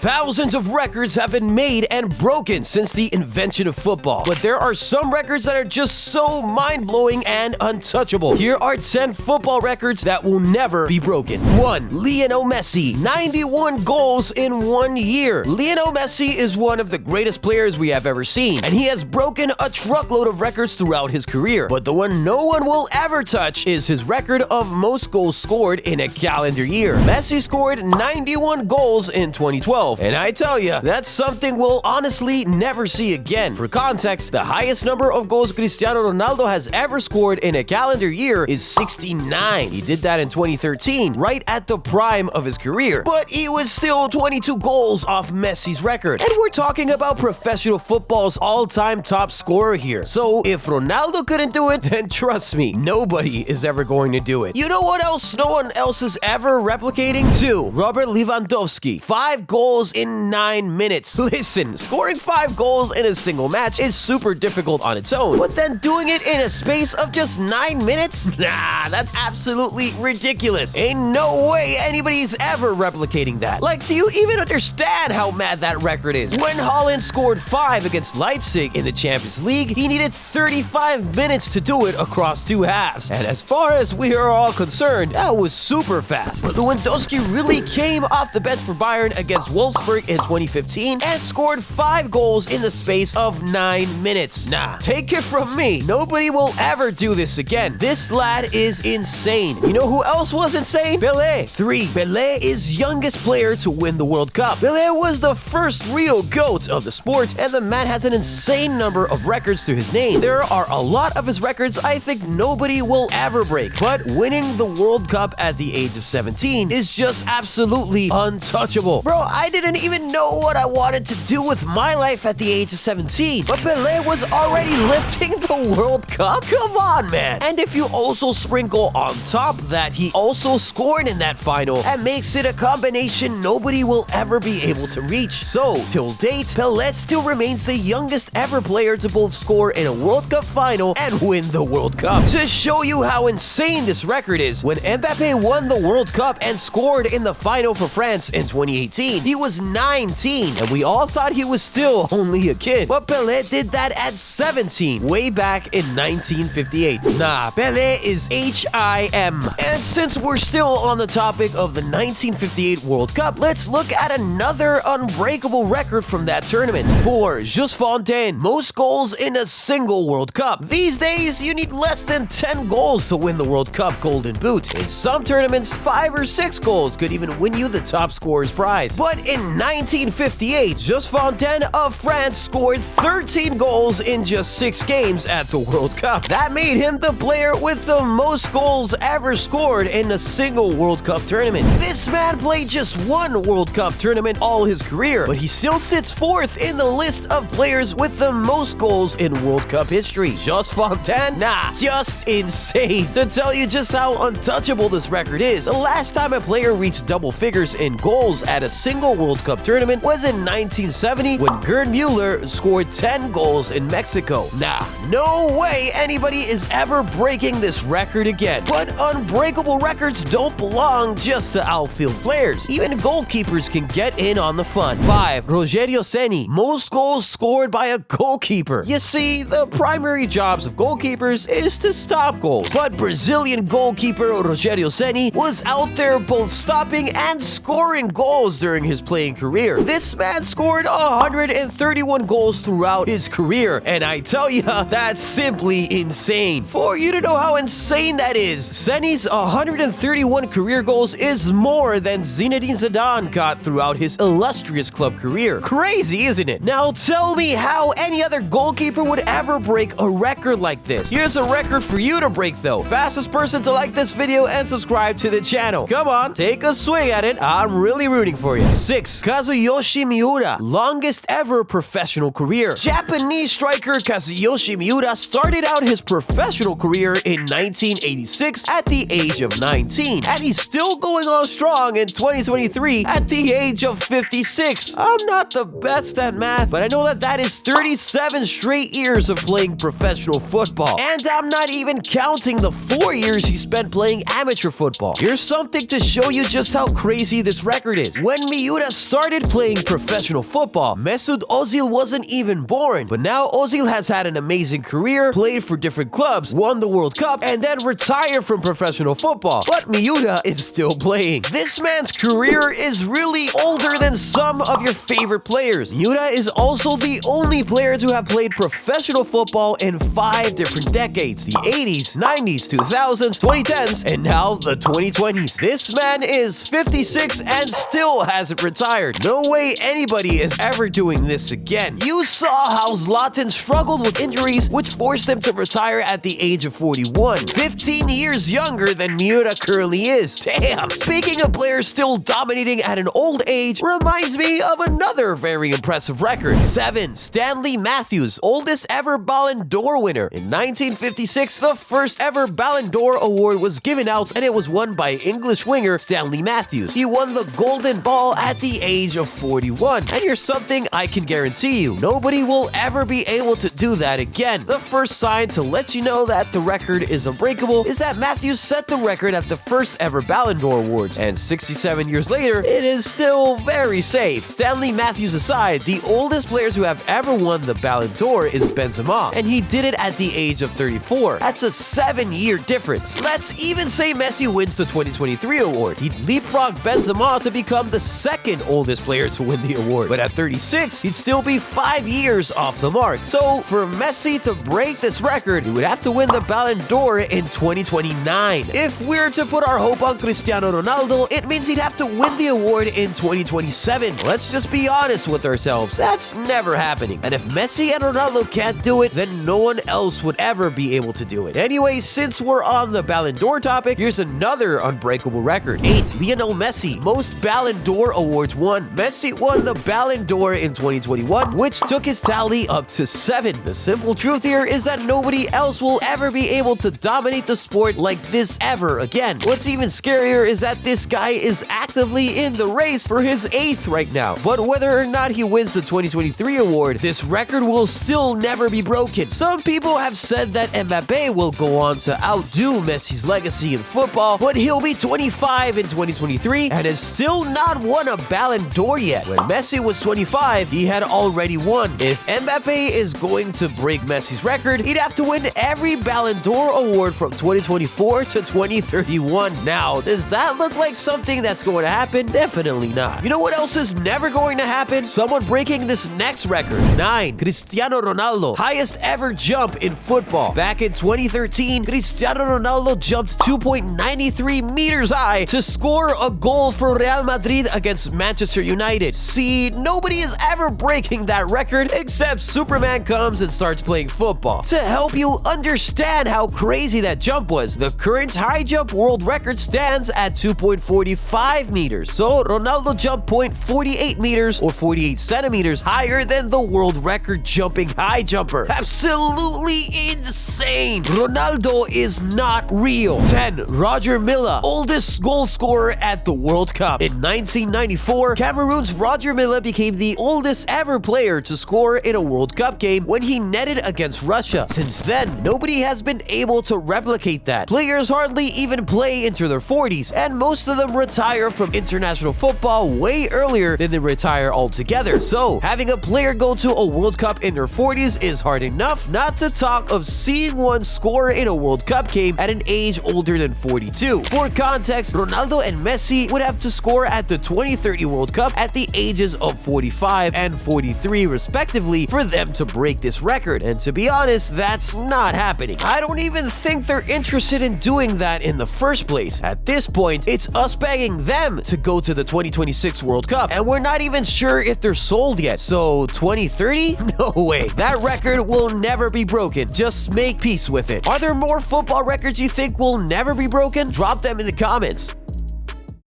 Thousands of records have been made and broken since the invention of football, but there are some records that are just so mind-blowing and untouchable. Here are 10 football records that will never be broken. 1. Lionel Messi, 91 goals in 1 year. Lionel Messi is one of the greatest players we have ever seen, and he has broken a truckload of records throughout his career. But the one no one will ever touch is his record of most goals scored in a calendar year. Messi scored 91 goals in 2012. And I tell ya, that's something we'll honestly never see again. For context, the highest number of goals Cristiano Ronaldo has ever scored in a calendar year is 69. He did that in 2013, right at the prime of his career. But he was still 22 goals off Messi's record. And we're talking about professional football's all-time top scorer here. So if Ronaldo couldn't do it, then trust me, nobody is ever going to do it. You know what else no one else is ever replicating? 2. Robert Lewandowski, 5 goals in 9 minutes. Listen, scoring 5 goals in a single match is super difficult on its own, but then doing it in a space of just 9 minutes? Nah, that's absolutely ridiculous. Ain't no way anybody's ever replicating that. Like, do you even understand how mad that record is? When Haaland scored 5 against Leipzig in the Champions League, he needed 35 minutes to do it across 2 halves. And as far as we are all concerned, that was super fast. But Lewandowski really came off the bench for Bayern against Wolfsburg in 2015 and scored 5 goals in the space of 9 minutes. Nah, take it from me, nobody will ever do this again. This lad is insane. You know who else was insane? Pele. 3. Pele is youngest player to win the World Cup. Pele was the first real GOAT of the sport, and the man has an insane number of records to his name. There are a lot of his records I think nobody will ever break, but winning the World Cup at the age of 17 is just absolutely untouchable. Bro, I didn't even know what I wanted to do with my life at the age of 17, but Pele was already lifting the World Cup? Come on, man. And if you also sprinkle on top that he also scored in that final, that makes it a combination nobody will ever be able to reach. So, till date, Pele still remains the youngest ever player to both score in a World Cup final and win the World Cup. To show you how insane this record is, when Mbappe won the World Cup and scored in the final for France in 2018, he was 19, and we all thought he was still only a kid. But Pele did that at 17, way back in 1958. Nah, Pele is H-I-M. And since we're still on the topic of the 1958 World Cup, let's look at another unbreakable record from that tournament. 4. Just Fontaine, most goals in a single World Cup. These days, you need less than 10 goals to win the World Cup Golden Boot. In some tournaments, 5 or 6 goals could even win you the top scorer's prize. But in 1958, Just Fontaine of France scored 13 goals in just 6 games at the World Cup. That made him the player with the most goals ever scored in a single World Cup tournament. This man played just 1 World Cup tournament all his career, but he still sits 4th in the list of players with the most goals in World Cup history. Just Fontaine? Nah, just insane. To tell you just how untouchable this record is, the last time a player reached double figures in goals at a single World Cup tournament was in 1970 when Gerd Müller scored 10 goals in Mexico. Nah, no way anybody is ever breaking this record again. But unbreakable records don't belong just to outfield players. Even goalkeepers can get in on the fun. 5. Rogério Ceni, most goals scored by a goalkeeper. You see, the primary jobs of goalkeepers is to stop goals, but Brazilian goalkeeper Rogério Ceni was out there both stopping and scoring goals during his playing career. This man scored 131 goals throughout his career, and I tell ya, that's simply insane. For you to know how insane that is, Ceni's 131 career goals is more than Zinedine Zidane got throughout his illustrious club career. Crazy, isn't it? Now tell me how any other goalkeeper would ever break a record like this. Here's a record for you to break though. Fastest person to like this video and subscribe to the channel. Come on, take a swing at it. I'm really rooting for you. 6. Kazuyoshi Miura, longest ever professional career. Japanese striker Kazuyoshi Miura started out his professional career in 1986 at the age of 19, and he's still going on strong in 2023 at the age of 56. I'm not the best at math, but I know that is 37 straight years of playing professional football, and I'm not even counting the 4 years he spent playing amateur football. Here's something to show you just how crazy this record is. When Miura Miuta started playing professional football, Mesut Ozil wasn't even born. But now Ozil has had an amazing career, played for different clubs, won the World Cup, and then retired from professional football. But Miuta is still playing. This man's career is really older than some of your favorite players. Miuta is also the only player to have played professional football in 5 different decades: the 80s, 90s, 2000s, 2010s, and now the 2020s. This man is 56 and still hasn't retired. No way anybody is ever doing this again. You saw how Zlatan struggled with injuries, which forced him to retire at the age of 41. 15 years younger than Miuta currently is. Damn! Speaking of players still dominating at an old age, reminds me of another very impressive record. 7. Stanley Matthews, oldest ever Ballon d'Or winner. In 1956, the first ever Ballon d'Or award was given out, and it was won by English winger Stanley Matthews. He won the Golden Ball at the age of 41. And here's something I can guarantee you: nobody will ever be able to do that again. The first sign to let you know that the record is unbreakable is that Matthews set the record at the first ever Ballon d'Or awards, and 67 years later, it is still very safe. Stanley Matthews aside, the oldest players who have ever won the Ballon d'Or is Benzema, and he did it at the age of 34. That's a 7-year difference. Let's even say Messi wins the 2023 award. He'd leapfrog Benzema to become the second oldest player to win the award, but at 36, he'd still be 5 years off the mark. So for Messi to break this record, he would have to win the Ballon d'Or in 2029. If we're to put our hope on Cristiano Ronaldo, it means he'd have to win the award in 2027. Let's just be honest with ourselves, that's never happening. And if Messi and Ronaldo can't do it, then no one else would ever be able to do it. Anyway, since we're on the Ballon d'Or topic, here's another unbreakable record. 8. Lionel Messi, most Ballon d'Or awards won. Messi won the Ballon d'Or in 2021, which took his tally up to 7. The simple truth here is that nobody else will ever be able to dominate the sport like this ever again. What's even scarier is that this guy is actively in the race for his 8th right now. But whether or not he wins the 2023 award, this record will still never be broken. Some people have said that Mbappe will go on to outdo Messi's legacy in football, but he'll be 25 in 2023 and has still not won a Ballon d'Or yet. When Messi was 25, he had already won. If Mbappe is going to break Messi's record, he'd have to win every Ballon d'Or award from 2024 to 2031. Now, does that look like something that's going to happen? Definitely not. You know what else is never going to happen? Someone breaking this next record. 9. Cristiano Ronaldo, highest ever jump in football. Back in 2013, Cristiano Ronaldo jumped 2.93 meters high to score a goal for Real Madrid against Manchester United. See, nobody is ever breaking that record except Superman comes and starts playing football. To help you understand how crazy that jump was, the current high jump world record stands at 2.45 meters. So Ronaldo jumped 0.48 meters or 48 centimeters higher than the world record jumping high jumper. Absolutely insane. Ronaldo is not real. 10. Roger Milla, oldest goal scorer at the World Cup. In 1994, Cameroon's Roger Milla became the oldest ever player to score in a World Cup game when he netted against Russia. Since then, nobody has been able to replicate that. Players hardly even play into their 40s, and most of them retire from international football way earlier than they retire altogether. So, having a player go to a World Cup in their 40s is hard enough, not to talk of seeing one score in a World Cup game at an age older than 42. For context, Ronaldo and Messi would have to score at the 2030 World Cup at the ages of 45 and 43 respectively for them to break this record, and to be honest, that's not happening. I don't even think they're interested in doing that in the first place. At this point, it's us begging them to go to the 2026 World Cup, and we're not even sure if they're sold yet. So 2030? No way. That record will never be broken. Just make peace with it. Are there more football records you think will never be broken? Drop them in the comments.